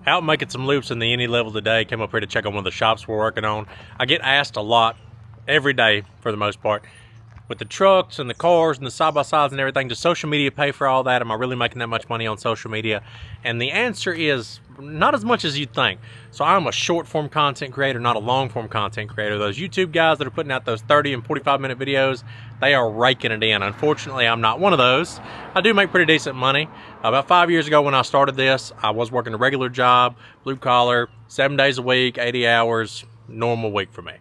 Out making some loops in the Any level today. Came up here to check on one of the shops we're working on. I get asked a lot every day for the most part. With the trucks and the cars and the side-by-sides and everything, does social media pay for all that? Am I really making that much money on social media? And the answer is not as much as you'd think. So I'm a short-form content creator, not a long-form content creator. Those YouTube guys that are putting out those 30 and 45-minute videos, they are raking it in. Unfortunately, I'm not one of those. I do make pretty decent money. About 5 years ago when I started this, I was working a regular job, blue collar, 7 days a week, 80 hours, normal week for me.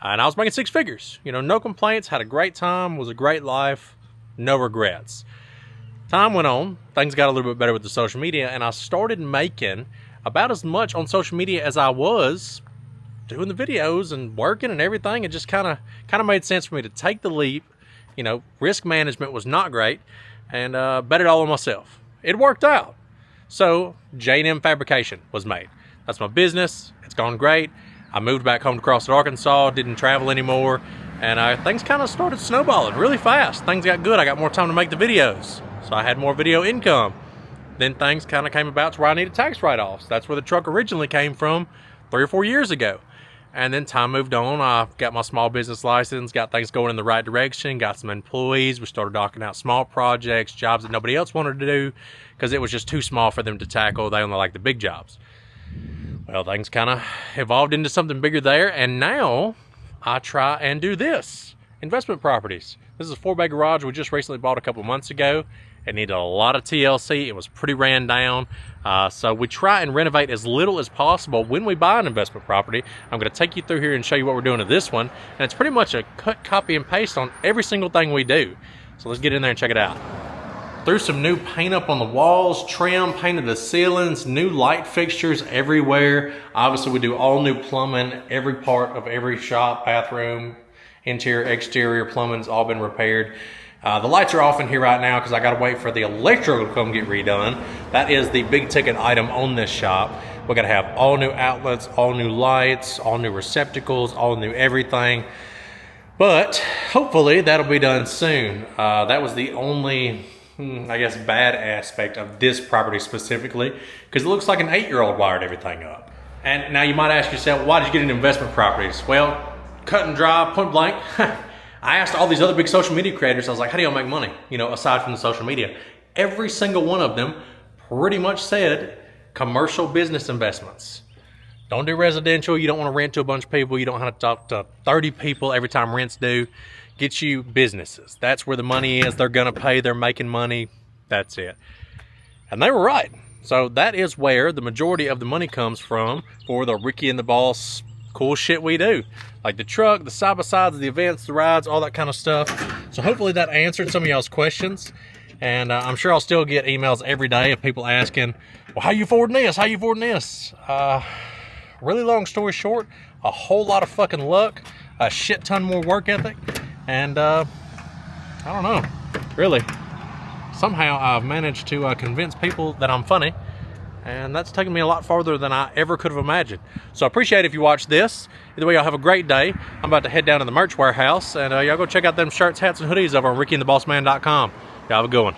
And I was making six figures. You know, no complaints, had a great time, was a great life, no regrets. Time went on, things got a little bit better with the social media, and I started making about as much on social media as I was doing the videos and working and everything. It just kind of made sense for me to take the leap. You know, risk management was not great, and bet it all on myself. It worked out. So J&M Fabrication was made. That's my business. It's gone great. I moved back home to Crossett, Arkansas, didn't travel anymore, and things kind of started snowballing really fast. Things got good. I got more time to make the videos, so I had more video income. Then things kind of came about to where I needed tax write-offs. That's where the truck originally came from 3 or 4 years ago. And then time moved on. I got my small business license, got things going in the right direction, got some employees. We started knocking out small projects, jobs that nobody else wanted to do because it was just too small for them to tackle. They only liked the big jobs. Well, things kind of evolved into something bigger there, and now I try and do this. Investment properties. This is a 4-bay garage we just recently bought a couple months ago. It needed a lot of TLC. It was pretty ran down. So we try and renovate as little as possible when we buy an investment property. I'm going to take you through here and show you what we're doing to this one. And it's pretty much a cut, copy, and paste on every single thing we do. So let's get in there and check it out. Threw some new paint up on the walls, trim, painted the ceilings, new light fixtures everywhere. Obviously, we do all new plumbing, every part of every shop, bathroom, interior, exterior plumbing's all been repaired. The lights are off in here right now because I got to wait for the electrical to come get redone. That is the big ticket item on this shop. We're going to have all new outlets, all new lights, all new receptacles, all new everything. But hopefully that'll be done soon. That was the only, I guess, bad aspect of this property specifically, because it looks like an 8-year-old wired everything up. And now you might ask yourself, why did you get into investment properties? Well, cut and dry, point blank. I asked all these other big social media creators, I was like, how do y'all make money? You know, aside from the social media. Every single one of them pretty much said commercial business investments. Don't do residential. You don't want to rent to a bunch of people. You don't have to talk to 30 people every time rent's due. Get you businesses. That's where the money is. They're going to pay. They're making money. That's it. And they were right. So that is where the majority of the money comes from for the Ricky and the Boss cool shit we do. Like the truck, the side-by-sides, the events, the rides, all that kind of stuff. So hopefully that answered some of y'all's questions. And I'm sure I'll still get emails every day of people asking, well, how you affording this? How you affording this? Really long story short, a whole lot of fucking luck, a shit ton more work ethic. And I don't know, really. Somehow I've managed to convince people that I'm funny, and that's taken me a lot farther than I ever could have imagined. So I appreciate it if you watch this. Either way, y'all have a great day. I'm about to head down to the merch warehouse, and y'all go check out them shirts, hats, and hoodies over on RickyandTheBossMan.com. Y'all have a good one.